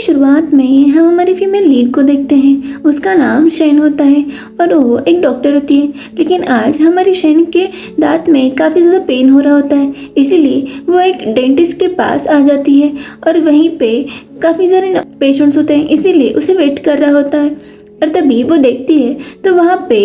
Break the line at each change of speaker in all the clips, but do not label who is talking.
शुरुआत में हम हमारी फीमेल लीड को देखते हैं। उसका नाम शेन होता है और वो एक डॉक्टर होती है। लेकिन आज हमारी शेन के दांत में काफ़ी ज़्यादा पेन हो रहा होता है, इसीलिए वो एक डेंटिस्ट के पास आ जाती है और वहीं पे काफ़ी सारे पेशेंट्स होते हैं, इसीलिए उसे वेट कर रहा होता है। और तभी वो देखती है तो वहाँ पे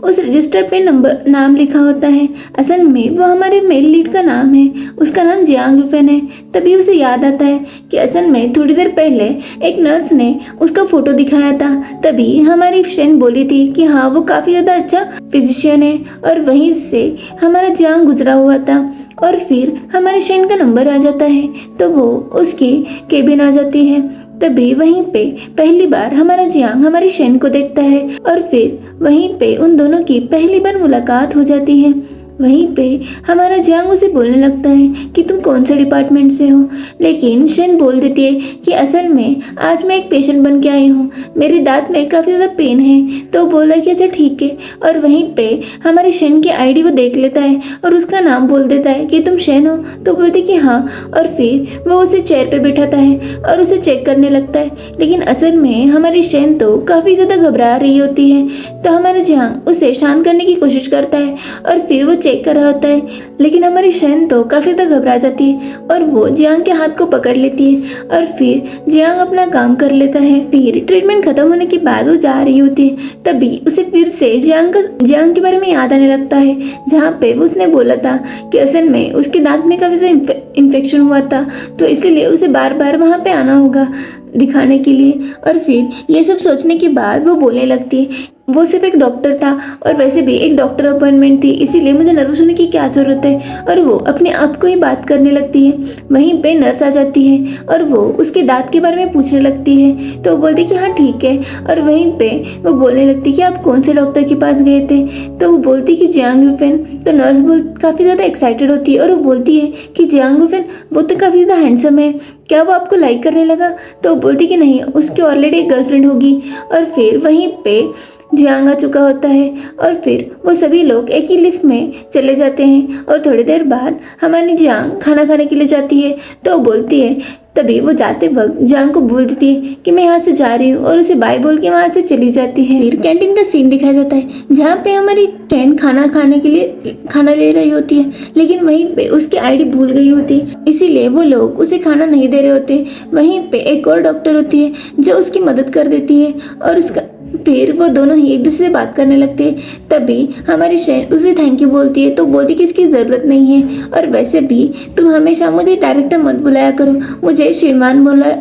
उस रजिस्टर पे नाम लिखा होता है। असल में वो हमारे मेल लीड का नाम है, उसका नाम जियांग यूफेन है। तभी उसे याद आता है कि असल में थोड़ी देर पहले एक नर्स ने उसका फ़ोटो दिखाया था। तभी हमारी शेन बोली थी कि हाँ, वो काफ़ी ज़्यादा अच्छा फिजिशियन है और वहीं से हमारा जियांग गुजरा हुआ था। और फिर हमारे शेन का नंबर आ जाता है तो वो उसकी केबिन आ जाती है। तभी वहीं पे पहली बार हमारा जियांग हमारी शेन को देखता है और फिर वहीं पे उन दोनों की पहली बार मुलाकात हो जाती है। वहीं पे हमारा जियांग उसे बोलने लगता है कि तुम कौन से डिपार्टमेंट से हो, लेकिन शेन बोल देती है कि असल में आज मैं एक पेशेंट बन के आई हूँ, मेरे दांत में काफ़ी ज़्यादा पेन है। तो बोला कि अच्छा ठीक है। और वहीं पे हमारी शेन की आईडी वो देख लेता है और उसका नाम बोल देता है कि तुम शेन हो। तो बोलती कि हाँ, और फिर वो उसे चेयर पे बिठाता है और उसे चेक करने लगता है। लेकिन असल में हमारी शेन तो काफ़ी ज़्यादा घबरा रही होती है। तो हमारा जियांग उसे शांत करने की कोशिश करता है और फिर वो चेक कर रहा होता है। लेकिन हमारी शेन तो काफ़ी ज़्यादा घबरा जाती है और वो जियांग के हाथ को पकड़ लेती है और फिर जियांग अपना काम कर लेता है। फिर ट्रीटमेंट खत्म होने के बाद वो जा रही होती है। तभी उसे फिर से जियांग के बारे में याद आने लगता है, जहाँ पे वो उसने बोला था कि असल में उसके दांत में काफ़ी ज़्यादा इन्फेक्शन हुआ था, तो इसीलिए उसे बार बार वहाँ पे आना होगा दिखाने के लिए। और फिर ये सब सोचने के बाद वो बोलने लगती है, वो सिर्फ एक डॉक्टर था और वैसे भी एक डॉक्टर अपॉइंटमेंट थी, इसीलिए मुझे नर्वस होने की क्या ज़रूरत है। और वो अपने आप को ही बात करने लगती है। वहीं पे नर्स आ जाती है और वो उसके दांत के बारे में पूछने लगती है। तो वो बोलती कि हाँ ठीक है। और वहीं पे वो बोलने लगती कि आप कौन से डॉक्टर के पास गए थे। तो वो बोलती कि जियांग यूफेन। तो नर्स काफ़ी ज़्यादा एक्साइटेड होती है और वो बोलती है कि जियांग यूफेन वो तो काफ़ी ज़्यादा हैंडसम है, क्या वो आपको लाइक करने लगा। तो वो बोलती कि नहीं, उसकी ऑलरेडी एक गर्लफ्रेंड होगी। और फिर वहीं पे जियांग आ चुका होता है और फिर वो सभी लोग एक ही लिफ्ट में चले जाते हैं। और थोड़ी देर बाद हमारी जियांग खाना खाने के लिए जाती है। तो वो बोलती है, तभी वो जाते वक्त जियांग को बोल देती है कि मैं यहाँ से जा रही हूँ और उसे बाय बोल के वहाँ से चली जाती है। फिर कैंटीन का सीन दिखाया जाता है, जहाँ पे हमारी चैन खाना खाने के लिए खाना ले रही होती है, लेकिन वहीं पे उसकी आईडी भूल गई होती है, इसीलिए वो लोग उसे खाना नहीं दे रहे होते। वहीं पे एक और डॉक्टर होती है जो उसकी मदद कर देती है और उसका फिर वो दोनों ही एक दूसरे से बात करने लगते हैं। तभी हमारी शेन उसे थैंक यू बोलती है। तो बोलती कि इसकी ज़रूरत नहीं है, और वैसे भी तुम हमेशा मुझे डायरेक्टर मत बुलाया करो, मुझे शिनवान बोला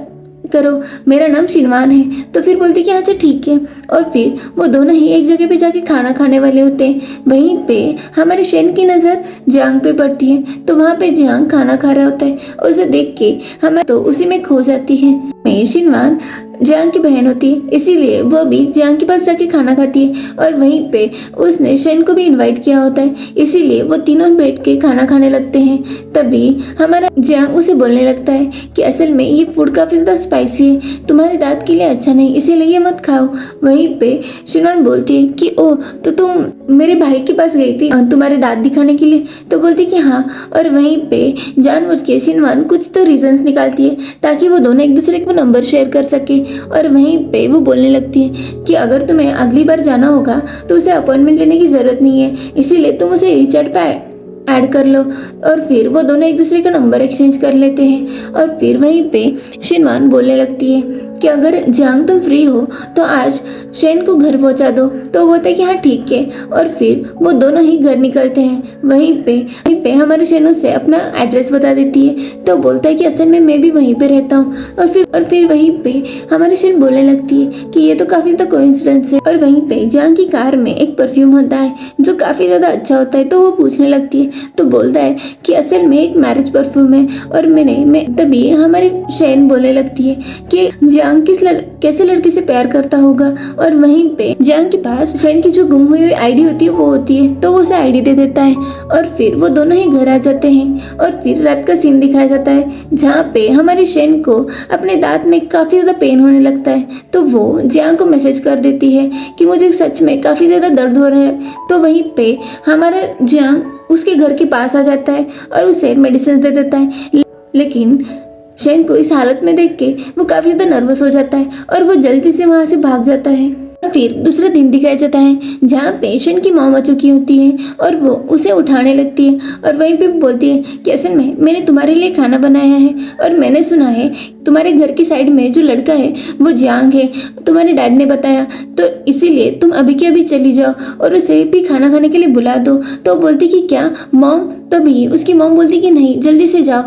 करो, मेरा नाम शिनवान है। तो फिर बोलती कि अच्छा ठीक है। और फिर वो दोनों ही एक जगह पे जाके खाना खाने वाले होते हैं। वहीं पे हमारे शेन की नज़र जियांग पे पड़ती है। तो वहाँ पे जियांग खाना खा रहा होता है, उसे देख के हमें तो उसी में खो जाती है। शिनवान जियांग की बहन होती है, इसीलिए वो भी जियांग के पास जाके खाना खाती है। और वहीं पे उसने शेन को भी इनवाइट किया होता है, इसीलिए वो तीनों बैठ के खाना खाने लगते हैं। तभी हमारा जियांग उसे बोलने लगता है कि असल में ये फूड काफ़ी ज़्यादा स्पाइसी है, तुम्हारे दांत के लिए अच्छा नहीं, इसीलिए ये मत खाओ। वहीं पे शिनवान बोलती है कि ओ, तो तुम मेरे भाई के पास गई थी तुम्हारे दांत दिखाने के लिए। तो बोलती कि हाँ। और वहीं पे जानबूझ के शिनवान कुछ तो रीजंस निकालती है ताकि वो दोनों एक दूसरे को नंबर शेयर कर सके। और वहीं पे वो बोलने लगती है कि अगर तुम्हें अगली बार जाना होगा तो उसे अपॉइंटमेंट लेने की ज़रूरत नहीं है, इसीलिए तुम उसे रिचैट पे ऐड कर लो। और फिर वो दोनों एक दूसरे का नंबर एक्सचेंज कर लेते हैं। और फिर वहीं पे शिनवान बोलने लगती है कि अगर जियांग तुम फ्री हो तो आज शेन को घर पहुंचा दो। तो वो बोलता है कि हाँ ठीक है। और फिर वो दोनों ही घर निकलते हैं। वहीं पे हमारे शेन उसे अपना एड्रेस बता देती है। तो बोलता है कि असल में मैं भी वहीं पे रहता हूँ। और फिर वहीं पे हमारी शेन बोलने लगती है कि ये तो काफ़ी ज़्यादा कोइंसिडेंस है। और वहीं पे जियांग की कार में एक परफ्यूम होता है जो काफ़ी ज़्यादा अच्छा होता है। तो वो पूछने लगती है, तो बोलता है कि असल में एक मैरिज परफ्यूम है और मैं तभी हमारी शेन बोलने लगती है कि जियांग कैसे लड़के से प्यार करता होगा। और वहीं पे जियांग के पास शेन की जो गुम हुई आईडी होती है वो होती है, तो वो उसे आईडी दे देता है। और फिर वो दोनों ही घर आ जाते हैं। और फिर रात का सीन दिखाया जाता है, जहाँ पे हमारी शेन को अपने दांत में काफ़ी ज़्यादा पेन होने लगता है। तो वो जियांग को मैसेज कर देती है कि मुझे सच में काफ़ी ज़्यादा दर्द हो रहा है। तो वहीं पे हमारा जियांग उसके घर के पास आ जाता है और उसे मेडिसिन दे देता है। लेकिन शेन को इस हालत में देख के वो काफी ज्यादा नर्वस हो जाता है और वो जल्दी से वहां से भाग जाता है। फिर दूसरा दिन दिखाया जाता है जहाँ पे शेन की मॉम आ चुकी होती है और वो उसे उठाने लगती है और वहीं पे बोलती है कि असल में मैंने तुम्हारे लिए खाना बनाया है और मैंने सुना है तुम्हारे घर की साइड में जो लड़का है वो जियांग है, तुम्हारे डैड ने बताया, तो इसीलिए तुम अभी के अभी चली जाओ और उसे भी खाना खाने के लिए बुला दो। तो बोलती कि क्या मॉम, तभी उसकी मॉम बोलती कि नहीं जल्दी से जाओ।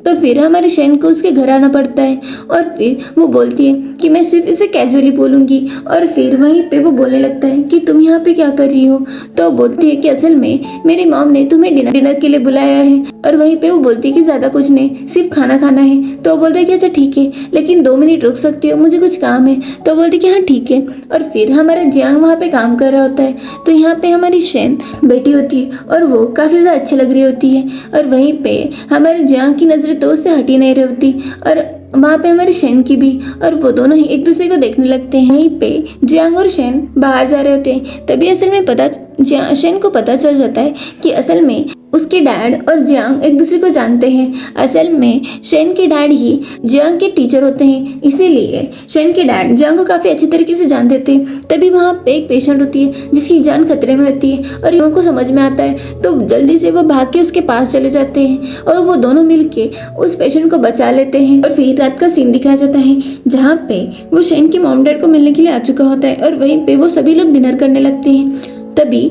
तो फिर हमारे शेन को उसके घर आना पड़ता है और फिर वो बोलती है कि मैं सिर्फ इसे कैजुअली बोलूंगी और फिर वहीं पे वो बोलने लगता है कि तुम यहाँ पे क्या कर रही हो। तो बोलती है कि असल में मेरी मॉम ने तुम्हें डिनर के लिए बुलाया है और वहीं पे वो बोलती है कि ज़्यादा कुछ नहीं, सिर्फ खाना खाना है। तो बोलता है कि अच्छा ठीक है, लेकिन 2 मिनट रुक सकती हो, मुझे कुछ काम है। तो बोलती कि हाँ ठीक है। और फिर हमारा जियांग वहाँ पे काम कर रहा होता है। तो यहाँ पे हमारी शेन बैठी होती है और वो काफ़ी ज़्यादा अच्छी लग रही होती है और वहीं पे हमारे जियांग की नज़रें तो उससे हटी नहीं रही होती और वहाँ पे हमारे शेन की भी, और वो दोनों ही एक दूसरे को देखने लगते हैं। वहीं पे जियांग और शेन बाहर जा रहे होते हैं। तभी असल में शेन को पता चल जाता है कि असल में उसके डैड और जियांग एक दूसरे को जानते हैं। असल में शेन के डैड ही जियांग के टीचर होते हैं, इसीलिए शेन के डैड जियांग को काफ़ी अच्छी तरीके से जानते थे। तभी वहाँ पे एक पेशेंट होती है जिसकी जान खतरे में होती है और उनको समझ में आता है तो जल्दी से वो भाग के उसके पास चले जाते हैं और वो दोनों मिलके उस पेशेंट को बचा लेते हैं। और फिर रात का सीन दिखाया जाता है जहाँ पे वो शेन के मॉम डैड को मिलने के लिए आ चुका होता है और वहीं पे वो सभी लोग डिनर करने लगते हैं। तभी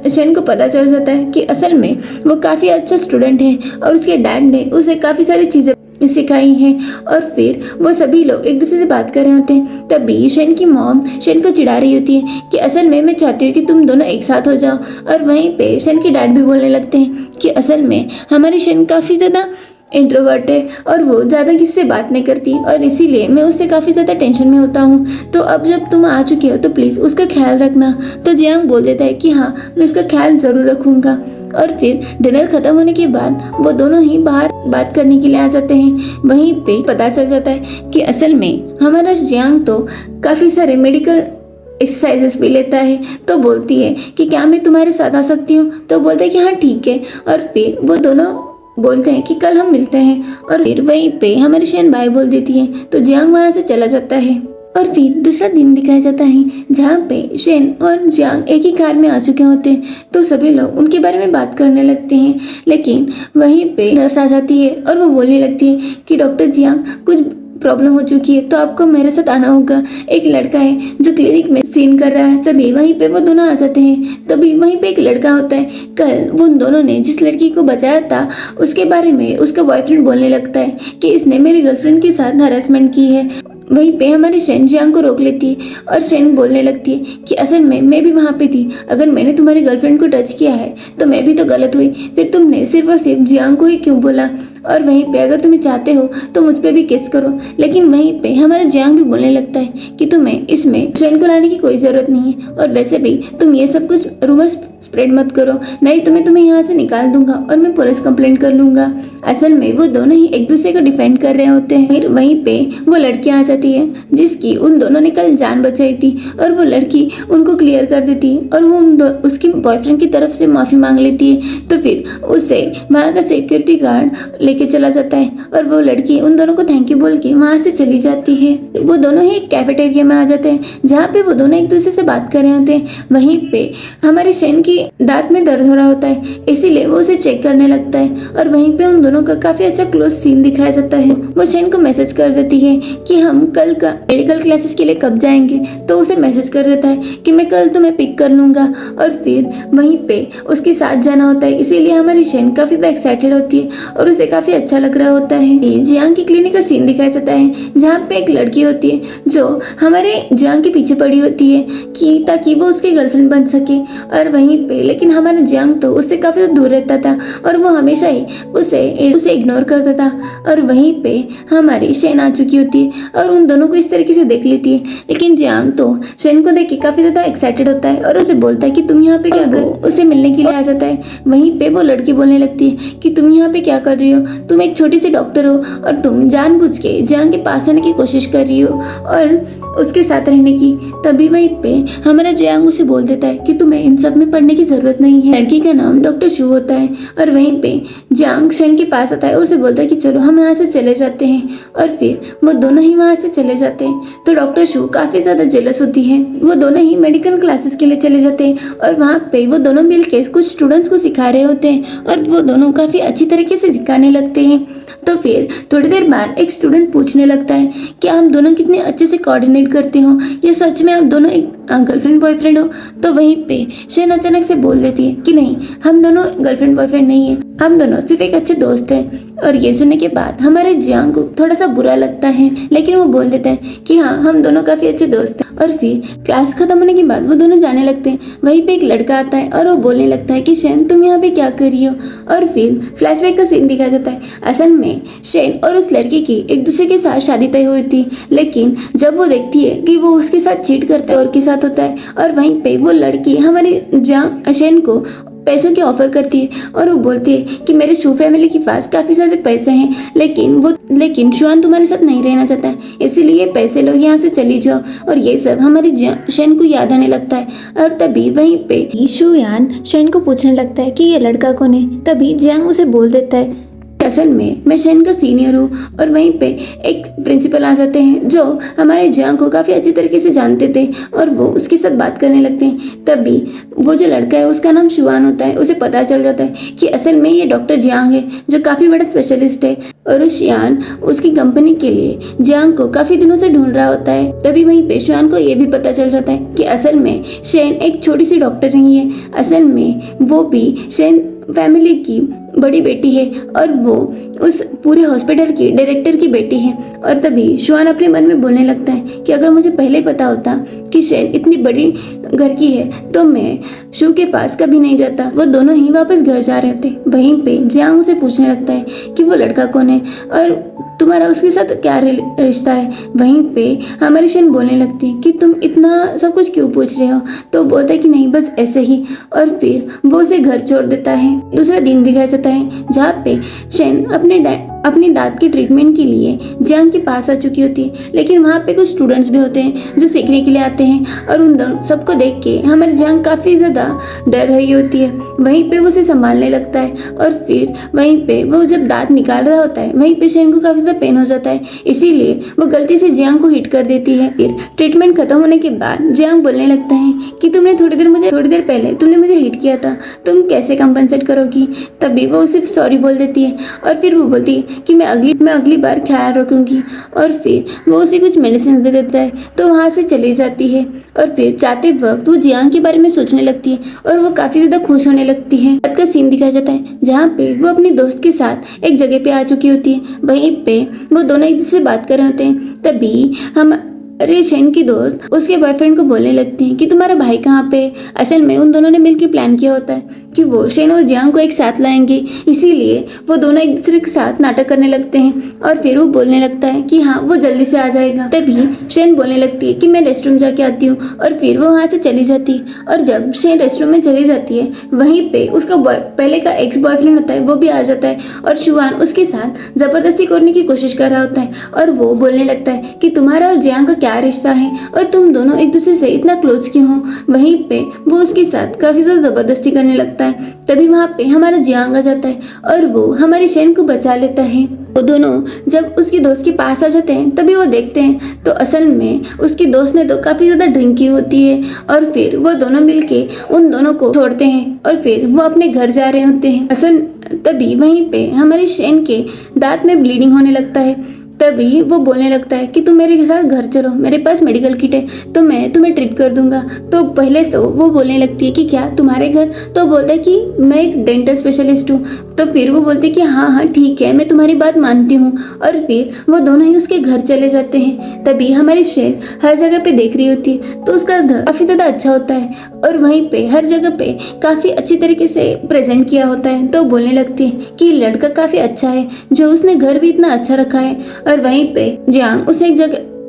शेन को पता चल जाता है कि असल में वो काफ़ी अच्छा स्टूडेंट है और उसके डैड ने उसे काफ़ी सारी चीज़ें सिखाई हैं। और फिर वो सभी लोग एक दूसरे से बात कर रहे होते हैं। तभी शेन की मॉम शेन को चिढ़ा रही होती है कि असल में मैं चाहती हूँ कि तुम दोनों एक साथ हो जाओ। और वहीं पे शेन के डैड भी बोलने लगते हैं कि असल में हमारी शेन काफ़ी ज़्यादा इंट्रोवर्ट है और वो ज़्यादा किसी से बात नहीं करती और इसीलिए मैं उससे काफ़ी ज़्यादा टेंशन में होता हूँ। तो अब जब तुम आ चुके हो तो प्लीज़ उसका ख्याल रखना। तो जियांग बोल देता है कि हाँ मैं उसका ख्याल ज़रूर रखूँगा। और फिर डिनर ख़त्म होने के बाद वो दोनों ही बाहर बात करने के लिए आ जाते हैं। वहीं पे पता चल जाता है कि असल में हमारा जियांग तो काफ़ी सारे मेडिकल एक्सरसाइजेस भी लेता है। तो बोलती है कि क्या मैं तुम्हारे साथ आ सकती हूँ। तो बोलते हैं कि हाँ ठीक है। और फिर वो दोनों बोलते हैं कि कल हम मिलते हैं और फिर वहीं पे हमारी शेन बाय बोल देती है। तो जियांग वहाँ से चला जाता है। और फिर दूसरा दिन दिखाया जाता है जहाँ पे शेन और जियांग एक ही कार में आ चुके होते हैं। तो सभी लोग उनके बारे में बात करने लगते हैं, लेकिन वहीं पे नर्स आ जाती है और वो बोलने लगती है कि डॉक्टर जियांग कुछ प्रॉब्लम हो चुकी है तो आपको मेरे साथ आना होगा। एक लड़का है जो क्लिनिक में सीन कर रहा है। तभी वहीं पे वो दोनों आ जाते हैं। तभी वहीं पे एक लड़का होता है। कल वो उन दोनों ने जिस लड़की को बचाया था उसके बारे में उसका बॉयफ्रेंड बोलने लगता है कि इसने मेरी गर्लफ्रेंड के साथ हरासमेंट की है। वहीं पे हमारी शेन जियांग को रोक लेती है और शेन बोलने लगती है कि असल में मैं भी वहाँ पे थी, अगर मैंने तुम्हारी गर्लफ्रेंड को टच किया है तो मैं भी तो गलत हुई, फिर तुमने सिर्फ और सिर्फ जियांग को ही क्यों बोला, और वहीं पे अगर तुम्हें चाहते हो तो मुझ पे भी किस करो। लेकिन वहीं पे हमारा जियांग भी बोलने लगता है कि तुम्हें इसमें शेन को लाने की कोई ज़रूरत नहीं है और वैसे भी तुम ये सब कुछ रूमर्स स्प्रेड मत करो, नहीं तो मैं तुम्हें यहाँ से निकाल दूंगा और मैं पुलिस कंप्लेंट कर लूँगा। असल में वो दोनों ही एक दूसरे को डिफेंड कर रहे होते हैं। फिर वहीं पे वो लड़की आ जाती है जिसकी उन दोनों ने कल जान बचाई थी और वो लड़की उनको क्लियर कर देती है और वो उसकी बॉयफ्रेंड की तरफ से माफ़ी मांग लेती है। तो फिर उसे वहाँ का सिक्योरिटी गार्ड लेके चला जाता है और वो लड़की उन दोनों को थैंक यू बोल के वहाँ से चली जाती है। वो दोनों ही एक कैफेटेरिया में आ जाते हैं जहाँ पे वो दोनों एक दूसरे से बात कर रहे होते हैं। वहीं पे हमारे शेन की दांत में दर्द हो रहा होता है, इसीलिए वो उसे चेक करने लगता है और वहीं पे उन दोनों का काफ़ी अच्छा क्लोज सीन दिखाया जाता है। वो शेन को मैसेज कर देती है कि हम कल का मेडिकल क्लासेस के लिए कब जाएंगे। तो उसे मैसेज कर देता है कि मैं कल तुम्हें पिक कर लूँगा और फिर वहीं पे उसके साथ जाना होता है। इसीलिए हमारी शेन काफ़ी ज़्यादा एक्साइटेड होती है और उसे काफ़ी अच्छा लग रहा होता है। जियांग की क्लिनिक का सीन दिखाया जाता है जहाँ पे एक लड़की होती है जो हमारे जियांग के पीछे पड़ी होती है कि ताकि वो उसकी गर्लफ्रेंड बन सके। और वहीं पे लेकिन हमारा जियांग तो उससे काफ़ी दूर रहता था और वो हमेशा ही उसे इग्नोर करता था। और वहीं पे हमारी शेन आ चुकी होती है और उन दोनों को इस तरीके से देख लेती है। लेकिन जियांग तो शेन को देख के काफ़ी ज़्यादा एक्साइटेड होता है और उसे बोलता है कि तुम यहाँ पे क्या कर, उसे मिलने के लिए आ जाता है। वहीं पे वो लड़की बोलने लगती है कि तुम यहाँ पे क्या कर रही हो। तुम एक छोटी सी डॉक्टर हो और तुम जानबूझ के जियांग के पास आने की कोशिश कर रही हो और उसके साथ रहने की। तभी वहीं पे हमारा जियांग उसे बोल देता है कि तुम्हें इन सब में पढ़ने की जरूरत नहीं है। लड़की का नाम डॉक्टर शू होता है और वहीं पे जियांग शेन के पास आता है और उसे बोलता है कि चलो हम यहाँ से चले जाते हैं। और फिर वो दोनों ही वहाँ से चले जाते हैं। तो डॉक्टर शू काफ़ी ज़्यादा जेलस होती है। वो दोनों ही मेडिकल क्लासेस के लिए चले जाते हैं और वहाँ पे वो दोनों मिलके कुछ स्टूडेंट्स को सिखा रहे होते हैं और वो दोनों काफ़ी अच्छी तरीके से सिखाने लगते हैं। तो फिर थोड़ी देर बाद एक स्टूडेंट पूछने लगता है कि हम दोनों कितने अच्छे से कोऑर्डिनेट करते हो, ये सच में आप दोनों एक गर्लफ्रेंड बॉयफ्रेंड हो। तो वहीं पे शेन अचानक से बोल देती है कि नहीं, हम दोनों गर्लफ्रेंड बॉयफ्रेंड नहीं है, हम दोनों सिर्फ एक अच्छे दोस्त हैं। और ये सुनने के बाद हमारे जियांग को थोड़ा सा बुरा लगता है, लेकिन वो बोल देता है कि हाँ, हम दोनों काफ़ी अच्छे दोस्त हैं। और फिर क्लास खत्म होने के बाद वो दोनों जाने लगते हैं। वहीं पे एक लड़का आता है और वो बोलने लगता है कि शेन तुम यहाँ पे क्या कर रही हो। और फिर फ्लैशबैक का सीन दिखाया जाता है। असल में शेन और उस लड़की की एक दूसरे के साथ शादी तय हुई थी, लेकिन जब वो देखती है कि वो उसके साथ चीट करता है और के साथ होता है, और वहीं पे वो लड़की हमारे शेन को पैसों की ऑफर करती है और वो बोलती है कि मेरे शू फैमिली के पास काफ़ी सारे पैसे हैं, लेकिन शुआन तुम्हारे साथ नहीं रहना चाहता है, इसीलिए पैसे लो, यहाँ से चली जाओ। और ये सब हमारी शेन को याद आने लगता है। और तभी वहीं पे शुयान शेन को पूछने लगता है कि ये लड़का कौन है। तभी जियांग उसे बोल देता है असल में मैं शेन का सीनियर हूँ। और वहीं पे एक प्रिंसिपल आ जाते हैं जो हमारे जियांग को काफ़ी अच्छी तरीके से जानते थे और वो उसके साथ बात करने लगते हैं। तभी वो जो लड़का है उसका नाम शुआन होता है, उसे पता चल जाता है कि असल में ये डॉक्टर जियांग है जो काफ़ी बड़ा स्पेशलिस्ट है और उस शुआन उसकी कंपनी के लिए जियांग को काफ़ी दिनों से ढूंढ रहा होता है। तभी वहीं पे शुआन को ये भी पता चल जाता है कि असल में शेन एक छोटी सी डॉक्टर नहीं है, असल में वो भी शेन फैमिली की बड़ी बेटी है और वो उस पूरे हॉस्पिटल की डायरेक्टर की बेटी है। और तभी शुआन अपने मन में बोलने लगता है कि अगर मुझे पहले पता होता कि शेन इतनी बड़ी घर की है तो मैं शू के पास कभी नहीं जाता। वो दोनों ही वापस घर जा रहे होते। वहीं पे जियांग उसे पूछने लगता है कि वो लड़का कौन है और तुम्हारा उसके साथ क्या रिश्ता है। वहीं पे हमारी शेन बोलने लगती है कि तुम इतना सब कुछ क्यों पूछ रहे हो। तो बोलता है कि नहीं, बस ऐसे ही। और फिर वो उसे घर छोड़ देता है। दूसरा दिन दिखाया जाता है जहाँ पे शेन अपने दांत के ट्रीटमेंट के लिए जियांग के पास आ चुकी होती है, लेकिन वहाँ पे कुछ स्टूडेंट्स भी होते हैं जो सीखने के लिए आते हैं और उन सबको देख के हमारे जियांग काफ़ी ज़्यादा डर रही होती है। वहीं पे वो उसे संभालने लगता है और फिर वहीं पे वो जब दांत निकाल रहा होता है वहीं पे शेन को काफ़ी ज़्यादा पेन हो जाता है, इसीलिए वो गलती से जियांग को हिट कर देती है। फिर ट्रीटमेंट खत्म होने के बाद जियांग बोलने लगता है कि तुमने थोड़ी देर पहले तुमने मुझे हिट किया था, तुम कैसे कंपनसेट करोगी। तभी वो उसे सॉरी बोल देती है और फिर वो बोलती है कि मैं अगली बार ख्याल रखूंगी। और फिर वो उसे कुछ मेडिसिन दे देता है तो वहाँ से चली जाती है। और फिर जाते वक्त वो जियांग के बारे में सोचने लगती है और वो काफ़ी ज़्यादा खुश होने लगती है। रात का सीन दिखाया जाता है जहाँ पे वो अपने दोस्त के साथ एक जगह पे आ चुकी होती है। वहीं पे वो दोनों एक दूसरे से बात कर रहे होते हैं। तभी अरे शेन की दोस्त उसके बॉयफ्रेंड को बोलने लगती है कि तुम्हारा भाई कहाँ पे। असल में उन दोनों ने मिलकर प्लान किया होता है कि वो शेन और जियांग को एक साथ लाएंगे, इसीलिए वो दोनों एक दूसरे के साथ नाटक करने लगते हैं। और फिर वो बोलने लगता है कि हाँ, वो जल्दी से आ जाएगा। तभी शेन बोलने लगती है कि मैं रेस्टरूम जाके आती हूँ और फिर वो वहाँ से चली जाती है। और जब शेन रेस्टरूम में चली जाती है वहीं पे उसका पहले का एक्स बॉयफ्रेंड होता है वो भी आ जाता है और शुआन उसके साथ ज़बरदस्ती करने की कोशिश कर रहा होता है और वो बोलने लगता है कि तुम्हारा और जियांग का क्या रिश्ता है और तुम दोनों एक दूसरे से इतना क्लोज क्यों हो। वहीं पे वो उसके साथ काफ़ी ज़्यादा ज़बरदस्ती करने लगता है। तभी वहाँ पे हमारा जियांग आ जाता है और वो हमारी शेन को बचा लेता है। वो दोनों जब उसकी दोस्त के पास आ जाते हैं तभी वो देखते हैं तो असल में उसकी दोस्त ने तो काफ़ी ज़्यादा ड्रिंक की होती है। और फिर वो दोनों मिलके उन दोनों को छोड़ते हैं और फिर वो अपने घर जा रहे होते हैं। तभी वहीं पे हमारी शेन के दांत में ब्लीडिंग होने लगता है। तभी वो बोलने लगता है कि तुम मेरे साथ घर चलो, मेरे पास मेडिकल किट है तो मैं तुम्हें ट्रीट कर दूंगा। तो पहले तो वो बोलने लगती है कि क्या तुम्हारे घर। तो बोलता है कि मैं एक डेंटल स्पेशलिस्ट हूँ। तो फिर वो बोलते हैं कि हाँ ठीक है, मैं तुम्हारी बात मानती हूँ। और फिर वो दोनों ही उसके घर चले जाते हैं। तभी हमारी शेन हर जगह पे देख रही होती है तो उसका घर काफ़ी ज़्यादा अच्छा होता है और वहीं पे हर जगह पे काफ़ी अच्छी तरीके से प्रेजेंट किया होता है। तो बोलने लगती है कि लड़का काफ़ी अच्छा है जो उसने घर भी इतना अच्छा रखा है। और वहीं पे जियांग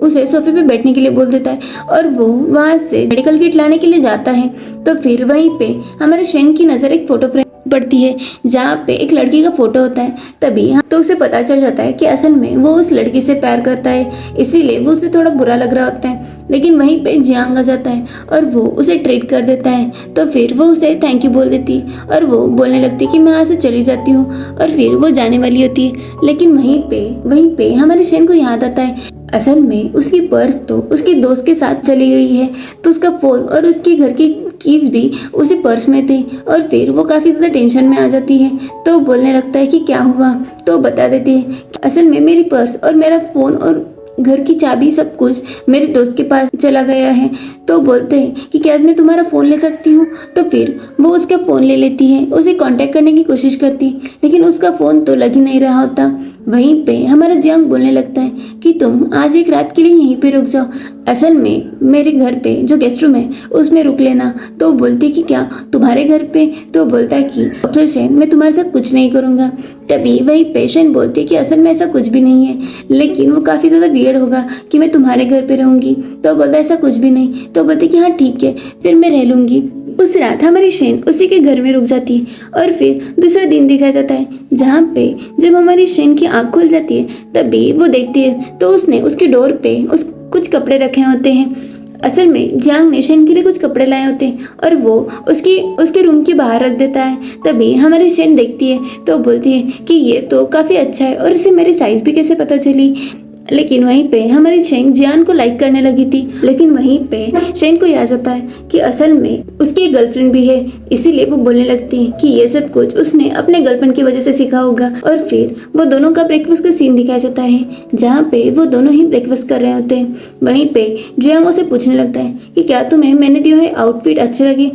उसे सोफे पे बैठने के लिए बोल देता है और वो वहाँ से मेडिकल किट लाने के लिए जाता है। तो फिर वहीं पे हमारे शेन की नज़र एक फोटो फ्रेम पड़ती है जहाँ पे एक लड़की का फोटो होता है। तभी तो उसे पता चल जाता है कि असल में वो उस लड़की से प्यार करता है, इसीलिए वो उसे थोड़ा बुरा लग रहा होता है। लेकिन वहीं पे जियांग आ जाता है और वो उसे ट्रीट कर देता है। तो फिर वो उसे थैंक यू बोल देती है और वो बोलने लगती है कि मैं यहाँ से चली जाती हूँ, और फिर वो जाने वाली होती है। लेकिन वहीं पे हमारे शेन को याद आता है असल में उसकी पर्स तो उसके दोस्त के साथ चली गई है, तो उसका फोन और उसके घर की कीज भी उसी पर्स में थे। और फिर वो काफ़ी ज़्यादा टेंशन में आ जाती है, तो बोलने लगता है कि क्या हुआ। तो बता देती है कि असल में मेरी पर्स और मेरा फ़ोन और घर की चाबी सब कुछ मेरे दोस्त के पास चला गया है। तो बोलते हैं कि क्या मैं तुम्हारा फ़ोन ले सकती हूँ। तो फिर वो उसका फ़ोन ले लेती है, उसे कांटेक्ट करने की कोशिश करती, लेकिन उसका फ़ोन तो लग ही नहीं रहा होता। वहीं पे हमारा जियांग बोलने लगता है कि तुम आज एक रात के लिए यहीं पे रुक जाओ, असल में मेरे घर पे जो गेस्ट रूम है उसमें रुक लेना। तो बोलती कि क्या तुम्हारे घर पे। तो बोलता है कि डॉक्टर शेन मैं तुम्हारे साथ कुछ नहीं करूँगा। तभी वही पेशेंट बोलती है कि असल में ऐसा कुछ भी नहीं है, लेकिन वो काफ़ी ज़्यादा वियर्ड होगा कि मैं तुम्हारे घर पे रहूँगी। तो बोलता है ऐसा कुछ भी नहीं। तो बोलती कि हाँ ठीक है फिर मैं रह लूँगी। उस रात हमारी शेन उसी के घर में रुक जाती है और फिर दूसरा दिन दिखाया जाता है जहाँ पे जब हमारी शेन की आँख खुल जाती है तभी वो देखती है तो उसने उसके डोर पे कुछ कपड़े रखे होते हैं। असल में जियांग ने शेन के लिए कुछ कपड़े लाए होते हैं और वो उसके रूम के बाहर रख देता है। तभी हमारी शेन देखती है तो बोलती है कि ये तो काफ़ी अच्छा है और इसे मेरी साइज़ भी कैसे पता चली। लेकिन वहीं पे हमारी शेन जियान को लाइक करने लगी थी, लेकिन वहीं पे शेन को याद आता है कि असल में उसकी एक गर्लफ्रेंड भी है, इसीलिए वो बोलने लगती है कि ये सब कुछ उसने अपने गर्लफ्रेंड की वजह से सीखा होगा। और फिर वो दोनों का ब्रेकफास्ट का सीन दिखाया जाता है जहाँ पे वो दोनों ही ब्रेकफास्ट कर रहे होते हैं। वहीं पे जियांग उसे पूछने लगता है कि क्या तुम्हें मैंने दिए हुए आउटफिट अच्छे लगे।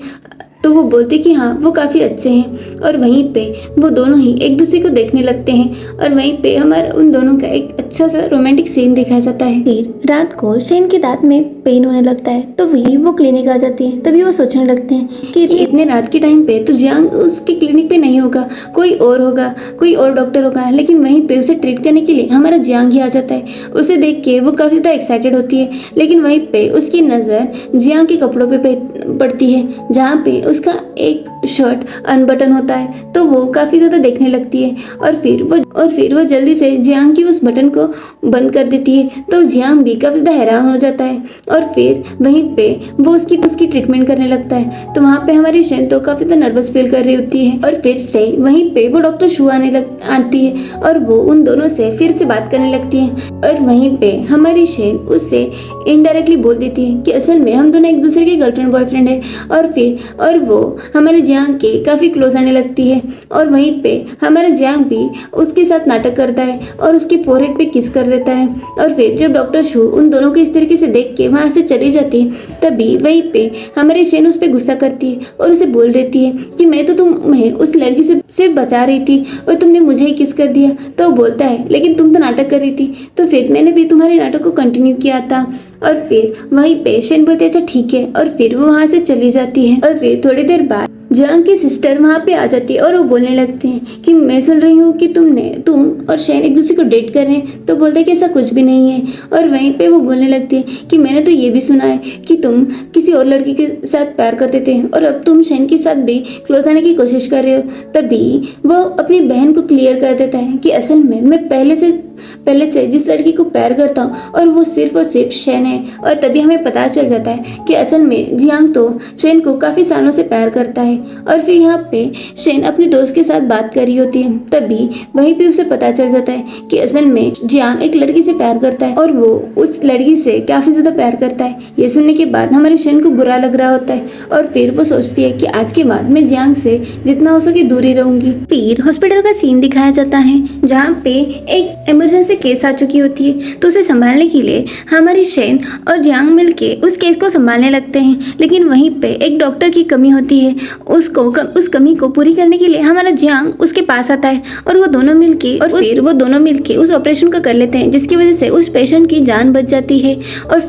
तो वो बोलते कि हाँ वो काफ़ी अच्छे हैं। और वहीं पे वो दोनों ही एक दूसरे को देखने लगते हैं और वहीं पे हमारा उन दोनों का एक अच्छा सा रोमांटिक सीन दिखाया जाता है। फिर रात को शेन के दांत में पेन होने लगता है तो वही वो क्लिनिक आ जाती है। तभी वो सोचने लगते हैं कि इतने रात के टाइम पे तो जियांग उसके क्लिनिक पे नहीं होगा, कोई और होगा, कोई और डॉक्टर होगा। लेकिन वहीं पे उसे ट्रीट करने के लिए हमारा जियांग ही आ जाता है। उसे देख के वो काफ़ी ज़्यादा एक्साइटेड होती है, लेकिन वहीं पे उसकी नज़र जियांग के कपड़ों पे पड़ती है जहाँ पे उसका एक शर्ट अनबटन होता है। तो वो काफ़ी ज़्यादा देखने लगती है और फिर वो जल्दी से जियांग की उस बटन को बंद कर देती है। तो जियांग भी काफ़ी ज़्यादा हैरान हो जाता है और फिर वहीं पे वो उसकी ट्रीटमेंट करने लगता है। तो वहाँ पे हमारी शेन तो काफ़ी ज़्यादा नर्वस फील कर रही होती है और फिर से वहीं पे वो डॉक्टर शू आती है और वो उन दोनों से फिर से बात करने लगती है। और वहीं पे हमारी शेन उससे इनडायरेक्टली बोल देती है कि असल में हम दोनों एक दूसरे के गर्लफ्रेंड बॉयफ्रेंड है। और वो हमारे जियांग के काफ़ी क्लोज आने लगती है और वहीं पे हमारा जियांग भी उसके साथ नाटक करता है और उसके फोरहेड पे किस कर देता है। और फिर जब डॉक्टर शू उन दोनों को इस तरीके से देख के वहाँ से चली जाती है तभी वहीं पे हमारी शेन उस पर गुस्सा करती है और उसे बोल देती है कि मैं तो तुम्हें उस लड़की से सिर्फ बचा रही थी और तुमने मुझे ही किस कर दिया। तो बोलता है लेकिन तुम तो नाटक कर रही थी, तो फिर मैंने भी तुम्हारे नाटक को कंटिन्यू किया था। और फिर वहीं पे शेन बोलते अच्छा ठीक है और फिर वो वहाँ से चली जाती है। और फिर थोड़ी देर बाद जियांग की सिस्टर वहाँ पे आ जाती है और वो बोलने लगते हैं कि मैं सुन रही हूँ कि तुम और शेन एक दूसरे को डेट कर रहे हैं। तो बोलते हैं कि ऐसा कुछ भी नहीं है। और वहीं पे वो बोलने लगती है कि मैंने तो ये भी सुना है कि तुम किसी और लड़की के साथ प्यार करते थे और अब तुम शेन के साथ भी क्लोज आने की कोशिश कर रहे हो। तभी वो अपनी बहन को क्लियर कर देता है कि असल में मैं पहले से जिस लड़की को प्यार करता हूँ और वो सिर्फ शेन है। और तभी हमें पता चल जाता है कि असल में जियांग तो शेन को काफ़ी सालों से प्यार करता है। और फिर यहाँ पे शेन अपने दोस्त के साथ बात कर रही होती है तभी वहीं पे उसे पता चल जाता है कि असल में जियांग एक लड़की से प्यार करता है और वो उस लड़की से काफ़ी ज़्यादा प्यार करता है। ये सुनने के बाद हमारे शेन को बुरा लग रहा होता है और फिर वो सोचती है कि आज के बाद मैं जियांग से जितना हो सके दूर ही रहूंगी। फिर हॉस्पिटल का सीन दिखाया जाता है जहाँ पे एक इमरजेंसी केस आ चुकी होती है, तो उसे संभालने के लिए हमारी शेन और जियांग मिलके उस केस को संभालने लगते हैं। लेकिन वहीं पे एक डॉक्टर की कमी होती है, उस कमी को पूरी करने के लिए हमारा जियांग उसके पास आता है और वो दोनों मिलके उस ऑपरेशन को कर लेते हैं, जिसकी वजह से उस पेशेंट की जान बच जाती है। और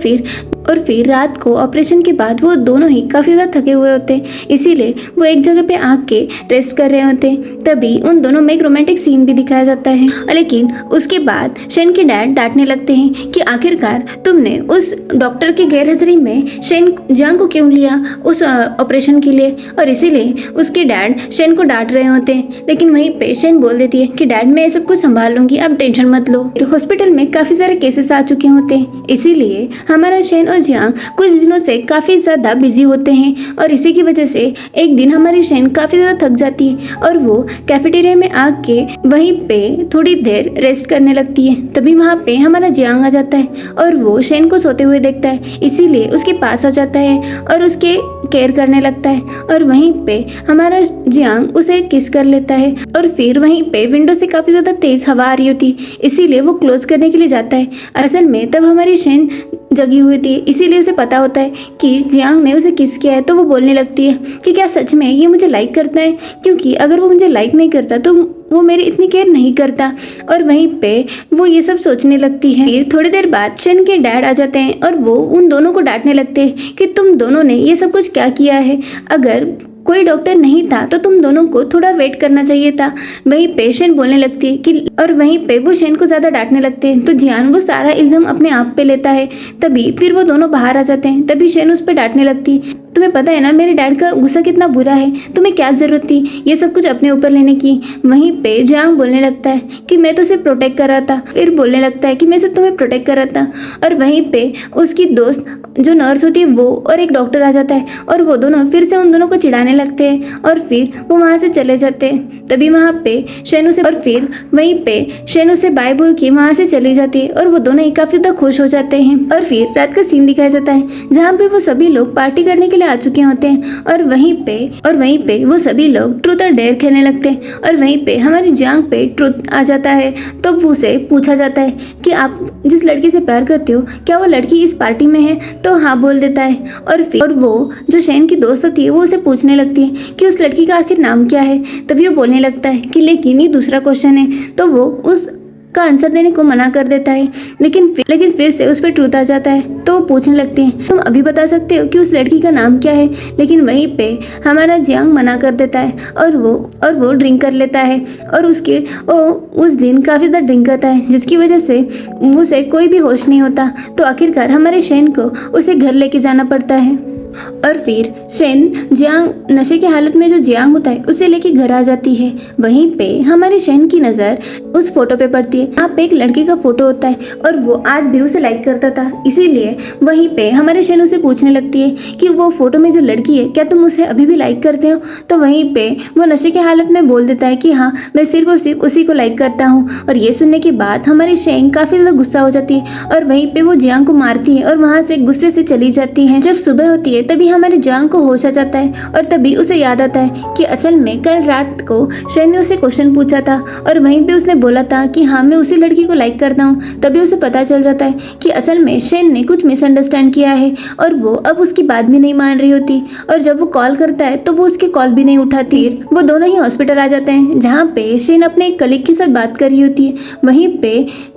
फिर रात को ऑपरेशन के बाद वो दोनों ही काफ़ी ज़्यादा थके हुए होते हैं, इसीलिए वो एक जगह पे आके रेस्ट कर रहे होते हैं। तभी उन दोनों में एक रोमांटिक सीन भी दिखाया जाता है। लेकिन उसके बाद शेन के डैड डांटने लगते हैं कि आखिरकार तुमने उस डॉक्टर की गैरहाजिरी में शेन जियांग को क्यों लिया उस ऑपरेशन के लिए, और इसीलिए उसके डैड शेन को डांट रहे होते हैं। लेकिन वहीं पे शेन बोल देती है कि डैड मैं ये सब कुछ संभाल लूंगी, आप टेंशन मत लो। हॉस्पिटल में काफी सारे केसेस आ चुके होते हैं, इसीलिए हमारा शेन और जियांग कुछ दिनों से काफी ज्यादा बिजी होते हैं, और इसी की वजह से एक दिन हमारी शेन काफी ज्यादा थक जाती है और वो कैफेटेरिया में आके वहीं पे थोड़ी देर रेस्ट करने लगती है। तभी वहाँ पे हमारा जियांग आ जाता है और वो शेन को सोते हुए देखता है, इसीलिए उसके पास आ जाता है और उसके केयर करने लगता है। और वहीं पे हमारा जियांग उसे किस कर लेता है, और फिर वहीं पे विंडो से काफी ज्यादा तेज हवा आ रही होती, इसीलिए वो क्लोज करने के लिए जाता है। असल में तब हमारी शेन जगी हुई थी, इसीलिए उसे पता होता है कि जियांग ने उसे किस किया है। तो वो बोलने लगती है कि क्या सच में ये मुझे लाइक करता है, क्योंकि अगर वो मुझे लाइक नहीं करता तो वो मेरी इतनी केयर नहीं करता। और वहीं पे वो ये सब सोचने लगती है। थोड़ी देर बाद शेन के डैड आ जाते हैं और वो उन दोनों को डांटने लगते हैं कि तुम दोनों ने ये सब कुछ क्या किया है, अगर कोई डॉक्टर नहीं था तो तुम दोनों को थोड़ा वेट करना चाहिए था। वहीं पे शेन बोलने लगती है कि, और वहीं पे वो शेन को ज़्यादा डांटने लगते हैं तो जियान वो सारा इल्ज़ाम अपने आप पे लेता है। तभी फिर वो दोनों बाहर आ जाते हैं। तभी शेन उस पर डांटने लगती है, तुम्हें पता है ना मेरे डैड का गुस्सा कितना बुरा है, तुम्हें क्या ज़रूरत थी ये सब कुछ अपने ऊपर लेने की। वहीं पे जियांग बोलने लगता है कि मैं तो उसे प्रोटेक्ट कर रहा था, फिर बोलने लगता है कि मैं सिर्फ तुम्हें प्रोटेक्ट कर रहा था। और वहीं पे उसकी दोस्त जो नर्स होती है वो और एक डॉक्टर आ जाता है और वो दोनों फिर से उन दोनों को चिढ़ाने लगते हैं और फिर वो वहाँ से चले जाते हैं। तभी वहाँ पे शेनु से, और फिर वहीं पे शेनु से बाय बोल के वहाँ से चली जाती है और वो दोनों ही काफ़ी ज़्यादा खुश हो जाते हैं। और फिर रात का सीन दिखाया जाता है जहाँ पे वो सभी लोग पार्टी करने के लिए आ चुके होते हैं और वहीं पे वो सभी लोग ट्रूथ और डेयर खेलने लगते हैं। और वहीं पे हमारी जियांग पे ट्रूथ आ जाता है तो वो उसे पूछा जाता है कि आप जिस लड़की से प्यार करते हो क्या वो लड़की इस पार्टी में है, तो हाँ बोल देता है। और फिर वो जो शेन की दोस्त होती है वो उसे पूछने लगती है कि उस लड़की का आखिर नाम क्या है। तभी वो बोलने लगता है कि लेकिन ये दूसरा क्वेश्चन है, तो वो उस का आंसर देने को मना कर देता है। लेकिन फिर से उस पर ट्रूथ आ जाता है तो वो पूछने लगते हैं तुम अभी बता सकते हो कि उस लड़की का नाम क्या है। लेकिन वहीं पे हमारा जियांग मना कर देता है और वो ड्रिंक कर लेता है और उस दिन काफ़ी ज़्यादा ड्रिंक करता है जिसकी वजह से उसे कोई भी होश नहीं होता। तो आखिरकार हमारे शेन को उसे घर लेके जाना पड़ता है। और फिर शेन जियांग नशे की हालत में जो जियांग होता है उसे लेके घर आ जाती है। वहीं पे हमारे शेन की नज़र उस फोटो पे पड़ती है। यहाँ पे एक लड़के का फोटो होता है और वो आज भी उसे लाइक करता था, इसीलिए वहीं पे हमारे शेन उसे पूछने लगती है कि वो फोटो में जो लड़की है क्या तुम उसे अभी भी लाइक करते हो। तो वहीं पे वो नशे की हालत में बोल देता है कि हाँ मैं सिर्फ और सिर्फ उसी को लाइक करता हूँ। और ये सुनने के बाद हमारी शेन काफ़ी ज़्यादा गुस्सा हो जाती है और वहीं पे वो जियांग को मारती है और वहाँ से गुस्से से चली जाती है। जब सुबह होती है तभी हमारे जियांग को होश आ जाता है और तभी उसे याद आता है कि असल में कल रात को शेन ने उसे क्वेश्चन पूछा था और वहीं पे उसने बोला था कि हाँ मैं उसी लड़की को लाइक करता हूँ। तभी उसे पता चल जाता है कि असल में शेन ने कुछ मिसअंडरस्टैंड किया है और वो अब उसकी बात भी नहीं मान रही होती। और जब वो कॉल करता है तो वो उसकी कॉल भी नहीं उठाती। वो दोनों ही हॉस्पिटल आ जाते हैं जहाँ पे शेन अपने एक कलीग के साथ बात कर रही होती है। वहीं पे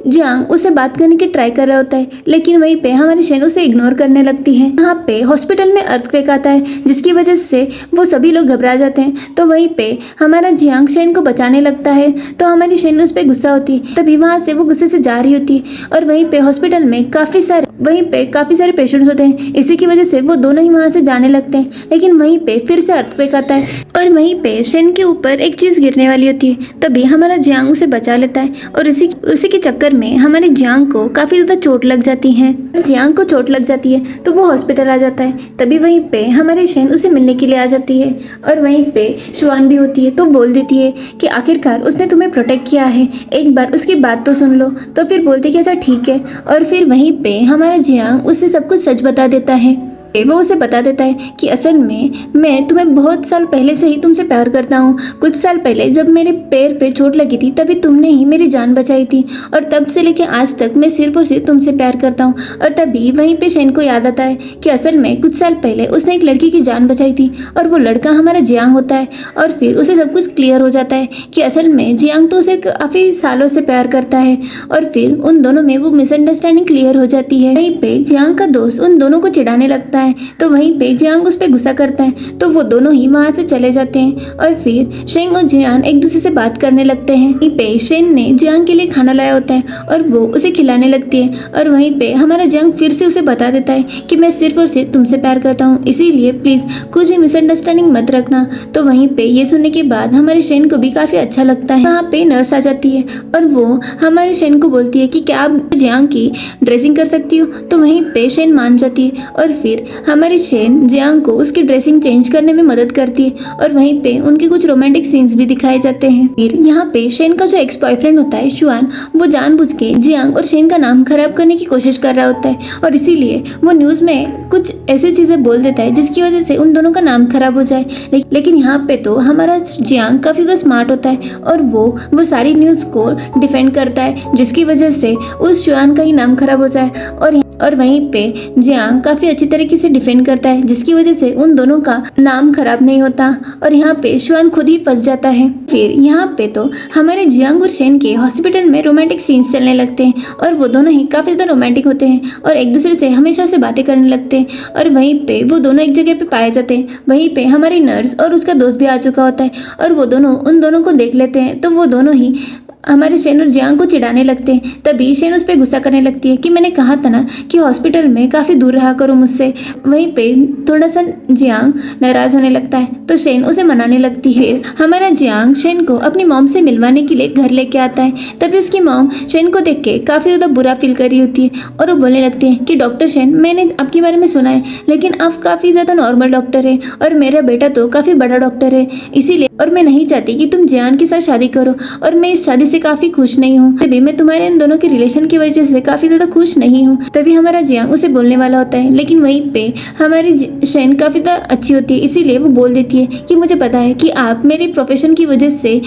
जियांग उससे बात करने की ट्राई कर रहा होता है लेकिन वहीं पे हमारी शेन उसे इग्नोर करने लगती है। यहाँ पे हॉस्पिटल में अर्थक्वेक आता है जिसकी वजह से वो सभी लोग घबरा जाते हैं। तो वहीं पे हमारा जियांग शेन को बचाने लगता है तो हमारी शेन उस पर गुस्सा होती है। तभी वहाँ से वो गुस्से से जा रही होती है और वहीं पे हॉस्पिटल में काफ़ी सारे पेशेंट्स होते हैं। इसी की वजह से वो दोनों ही वहाँ से जाने लगते हैं। लेकिन वहीं पे फिर से अर्थक्वेक आता है और वहीं पे शेन के ऊपर एक चीज़ गिरने वाली होती है। तभी हमारा जियांग उसे बचा लेता है और उसी के चक्कर में हमारे जियांग को काफ़ी ज़्यादा चोट लग जाती है। जियांग को चोट लग जाती है तो वो हॉस्पिटल आ जाता है। तभी वहीं पे हमारी शेन उसे मिलने के लिए आ जाती है और वहीं पे शुआन भी होती है तो बोल देती है कि आखिरकार उसने तुम्हें प्रोटेक्ट किया है, एक बार उसकी बात तो सुन लो। तो फिर बोलते कि अच्छा ठीक है। और फिर वहीं पे हमारा जियांग उसे सब कुछ सच बता देता है। वो उसे बता देता है कि असल में मैं तुम्हें बहुत साल पहले से ही तुमसे प्यार करता हूँ। कुछ साल पहले जब मेरे पैर पे चोट लगी थी तभी तुमने ही मेरी जान बचाई थी और तब से लेके आज तक मैं सिर्फ और सिर्फ तुमसे प्यार करता हूँ। और तभी वहीं पे शेन को याद आता है कि असल में कुछ साल पहले उसने एक लड़की की जान बचाई थी और वो लड़का हमारा जियांग होता है। और फिर उसे सब कुछ क्लियर हो जाता है कि असल में जियांग तो उसे काफ़ी सालों से प्यार करता है। और फिर उन दोनों में वो मिसअंडरस्टैंडिंग क्लियर हो जाती है। वहीं पे जियांग का दोस्त उन दोनों को चिढ़ाने लगता होता है तो वहीं पे जियांग उस पर गुस्सा करता है, तो वो दोनों ही वहाँ से चले जाते हैं और फिर शेंग और जियान एक दूसरे से बात करने लगते हैं। वहीं पे शेन ने जियांग के लिए खाना लाया होता है और वो उसे खिलाने लगती है और वहीं पे हमारा जियांग फिर से उसे बता देता है कि मैं सिर्फ और सिर्फ तुमसे प्यार करता हूँ, इसीलिए प्लीज कुछ भी मिसअंडरस्टैंडिंग मत रखना। तो वहीं पे ये सुनने के बाद हमारे शेन को भी काफी अच्छा लगता है। वहाँ पे नर्स आ जाती है और वो हमारे शेन को बोलती है कि क्या आप जियांग की ड्रेसिंग कर सकती हो, तो वहीं पे शेन मान जाती है और फिर हमारी शेन जियांग को उसकी ड्रेसिंग चेंज करने में मदद करती है और वहीं पे उनके कुछ रोमांटिक सीन्स भी दिखाए जाते हैं। फिर यहाँ पे शेन का जो एक्स बॉयफ्रेंड होता है शुआन, वो जानबूझ के जियांग और शेन का नाम खराब करने की कोशिश कर रहा होता है और इसीलिए वो न्यूज में कुछ ऐसी चीजें बोल देता है जिसकी वजह से उन दोनों का नाम खराब हो जाए। लेकिन यहाँ पे तो हमारा जियांग काफी ज्यादा स्मार्ट होता है और वो सारी न्यूज को डिफेंड करता है जिसकी वजह से उस शुआन का ही नाम खराब हो जाए और वहीं पे जियांग काफी अच्छी तरीके से डिफेंड करता है जिसकी वजह से उन दोनों का नाम खराब नहीं होता और यहाँ पे शुआन खुद ही फंस जाता है। फिर यहाँ पे तो हमारे जियांग और शेन के हॉस्पिटल में रोमांटिक सीन्स चलने लगते हैं और वो दोनों ही काफी ज्यादा रोमांटिक होते हैं और एक दूसरे से हमेशा से बातें करने लगते हैं और वहीं पे वो दोनों एक जगह पे पाए जाते हैं। वहीं पे हमारी नर्स और उसका दोस्त भी आ चुका होता है और वो दोनों उन दोनों को देख लेते हैं, तो वो दोनों ही हमारे शेन और जियांग को चिढ़ाने लगते हैं। तभी शेन उस पर गुस्सा करने लगती है कि मैंने कहा था ना कि हॉस्पिटल में काफ़ी दूर रहा करो मुझसे। वहीं पे थोड़ा सा जियांग नाराज होने लगता है तो शेन उसे मनाने लगती है। फिर हमारा जियांग शेन को अपनी मॉम से मिलवाने के लिए घर लेके आता है। तभी उसकी मॉम शेन को देख के काफ़ी ज़्यादा बुरा फील कर रही होती है और वो बोलने लगती है कि डॉक्टर शेन, मैंने आपके बारे में सुना है लेकिन आप काफ़ी ज़्यादा नॉर्मल डॉक्टर है और मेरा बेटा तो काफ़ी बड़ा डॉक्टर है, इसीलिए और मैं नहीं चाहती कि तुम जियान के साथ शादी करो और मैं इस शादी से काफी खुश नहीं हूँ। तभी मैं तुम्हारे इन दोनों के रिलेशन की वजह से काफी ज्यादा खुश नहीं हूँ। तभी हमारा जियांग उसे बोलने वाला होता है लेकिन वहीं पे हमारी शेन काफी ज्यादा अच्छी होती है, इसीलिए वो बोल देती है कि मुझे पता है कि आप मेरे प्रोफेशन की वजह से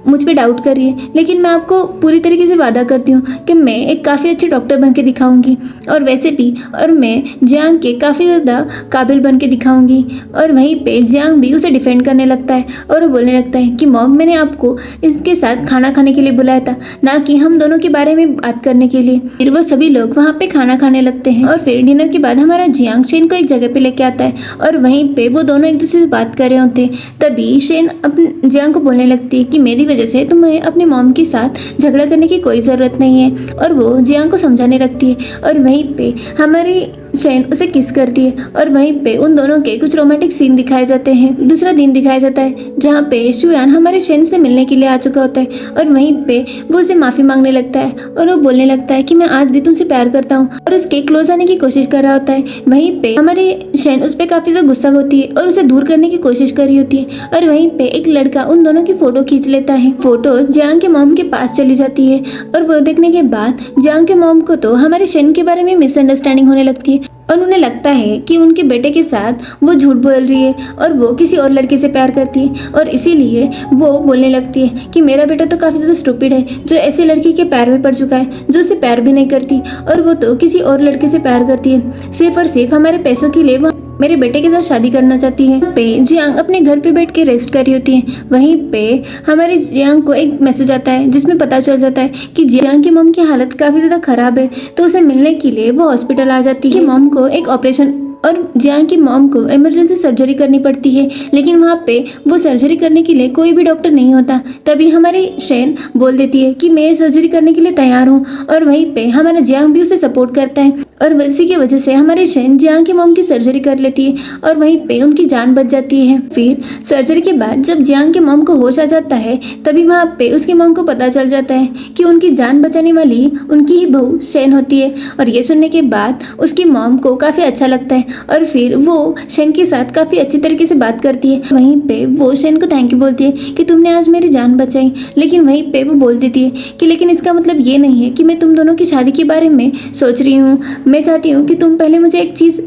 मुझ पे डाउट कर रही है, लेकिन मैं आपको पूरी तरीके से वादा करती हूँ कि मैं एक काफ़ी अच्छे डॉक्टर बन के दिखाऊंगी और वैसे भी और मैं जियांग के काफ़ी ज़्यादा काबिल बन के दिखाऊंगी। और वहीं पे जियांग भी उसे डिफेंड करने लगता है और वो बोलने लगता है कि मॉम, मैंने आपको इसके साथ खाना खाने के लिए बुलाया था, ना कि हम दोनों के बारे में बात करने के लिए। फिर वो सभी लोग वहाँ पे खाना खाने लगते हैं और फिर डिनर के बाद हमारा जियांग शेन को एक जगह पे लेके आता है और वहीं पे वो दोनों एक दूसरे से बात कर रहे होते हैं। तभी शेन अपने जियांग को बोलने लगती है कि मेरी वजह से तुम्हें अपनी मॉम के साथ झगड़ा करने की कोई ज़रूरत नहीं है, और वो जियांग को समझाने लगती है। और वहीं पे हमारी शेन उसे किस करती है और वहीं पे उन दोनों के कुछ रोमांटिक सीन दिखाए जाते हैं। दूसरा दिन दिखाया जाता है जहाँ पे शुयान हमारे शेन से मिलने के लिए आ चुका होता है और वहीं पे वो उसे माफ़ी मांगने लगता है और वो बोलने लगता है कि मैं आज भी तुमसे प्यार करता हूँ और उसके क्लोज आने की कोशिश कर रहा होता है। वहीं पे हमारी शेन उस पर काफ़ी ज़्यादा गुस्सा होती है और उसे दूर करने की कोशिश कर रही होती है और वहीं पे एक लड़का उन दोनों की फ़ोटो खींच लेता है। फोटोज जियांग के मॉम के पास चली जाती है और वो देखने के बाद जियांग के मॉम को तो हमारे शेन के बारे में मिसअंडरस्टैंडिंग होने लगती है और उन्हें लगता है कि उनके बेटे के साथ वो झूठ बोल रही है और वो किसी और लड़के से प्यार करती है और इसीलिए वो बोलने लगती है कि मेरा बेटा तो काफ़ी ज़्यादा स्टूपिड है, जो ऐसी लड़की के पैर में पड़ चुका है जो उसे प्यार भी नहीं करती और वो तो किसी और लड़के से प्यार करती है सिर्फ और सिर्फ हमारे पैसों के लिए। वो मेरे बेटे के साथ शादी करना चाहती है। पे जियांग अपने घर पे बैठ के रेस्ट कर रही होती है। वहीं पे हमारे जियांग को एक मैसेज आता है जिसमें पता चल जाता है कि जियांग की मॉम की हालत काफ़ी ज़्यादा ख़राब है, तो उसे मिलने के लिए वो हॉस्पिटल आ जाती है। मॉम को एक ऑपरेशन और जियांग की मॉम को इमरजेंसी सर्जरी करनी पड़ती है, लेकिन वहाँ पे वो सर्जरी करने के लिए कोई भी डॉक्टर नहीं होता। तभी हमारी शेन बोल देती है कि मैं सर्जरी करने के लिए तैयार हूँ और वहीं पे हमारा जियांग भी उसे सपोर्ट करता है और इसी की वजह से हमारी शेन जियांग की मॉम की सर्जरी कर लेती है और वहीं पे उनकी जान बच जाती है। फिर सर्जरी के बाद जब जियांग के मॉम को होश आ जाता है तभी वहाँ पे उसकी मॉम को पता चल जाता है कि उनकी जान बचाने वाली उनकी ही बहू शेन होती है और ये सुनने के बाद उसकी मॉम को काफ़ी अच्छा लगता है और फिर वो शेन के साथ काफ़ी अच्छी तरीके से बात करती है। वहीं पे वो शेन को थैंक यू बोलती है कि तुमने आज मेरी जान बचाई, लेकिन वहीं पे वो बोल देती है कि लेकिन इसका मतलब ये नहीं है कि मैं तुम दोनों की शादी के बारे में सोच रही हूँ, मैं चाहती हूँ कि तुम पहले मुझे एक चीज़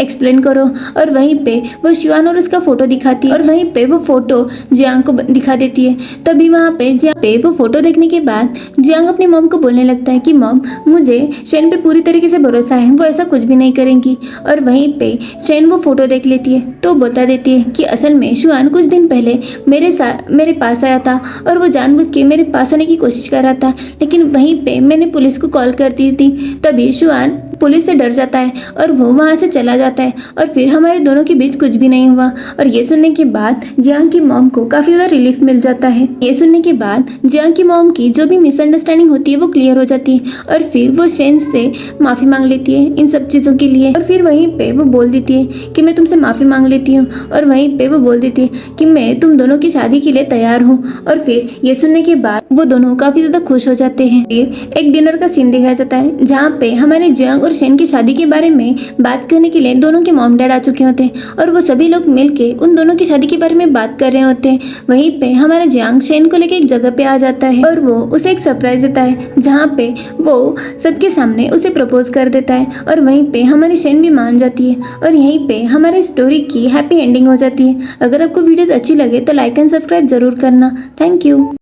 एक्सप्लेन करो। और वहीं पे वो शुआन और उसका फोटो दिखाती है और वहीं पे वो फोटो जियांग को दिखा देती है। तभी वहाँ पे वो फोटो देखने के बाद जियांग अपनी मॉम को बोलने लगता है कि मॉम, मुझे शेन पे पूरी तरीके से भरोसा है, वो ऐसा कुछ भी नहीं करेंगी। और वहीं पे शेन वो फोटो देख लेती है तो बता देती है कि असल में शुआन कुछ दिन पहले मेरे पास आया था और वो जानबूझ के मेरे पास आने की कोशिश कर रहा था, लेकिन वहीं पे मैंने पुलिस को कॉल कर दी थी। तभी शुआन पुलिस से डर जाता है और वो वहाँ से चला जाता है और फिर हमारे दोनों के बीच कुछ भी नहीं हुआ। और ये सुनने के बाद जियांग की मॉम को काफ़ी ज़्यादा रिलीफ मिल जाता है। ये सुनने के बाद जियांग की मॉम की जो भी मिसअंडरस्टैंडिंग होती है वो क्लियर हो जाती है और फिर वो शेन से माफ़ी मांग लेती है इन सब चीज़ों के लिए। और फिर वहीं पे वो बोल देती है कि मैं तुमसे माफ़ी मांग लेती हूँ, और वहीं पे वो बोल देती है कि मैं तुम दोनों की शादी के लिए तैयार हूँ। और फिर ये सुनने के बाद वो दोनों काफ़ी ज़्यादा खुश हो जाते हैं। फिर एक डिनर का सीन दिखाया जाता है जहाँ पे हमारे जियांग और शेन की शादी के बारे में बात करने के लिए दोनों के मॉम डैड आ चुके होते हैं और वो सभी लोग मिलके उन दोनों की शादी के बारे में बात कर रहे होते हैं। वहीं पे हमारा जियांग शेन को लेके एक जगह पे आ जाता है और वो उसे एक सरप्राइज देता है जहाँ पे वो सबके सामने उसे प्रपोज कर देता है और वहीं पे हमारी शेन भी मान जाती है और यहीं पे हमारी स्टोरी की हैप्पी एंडिंग हो जाती है। अगर आपको वीडियोस अच्छी लगे तो लाइक एंड सब्सक्राइब जरूर करना। Thank you.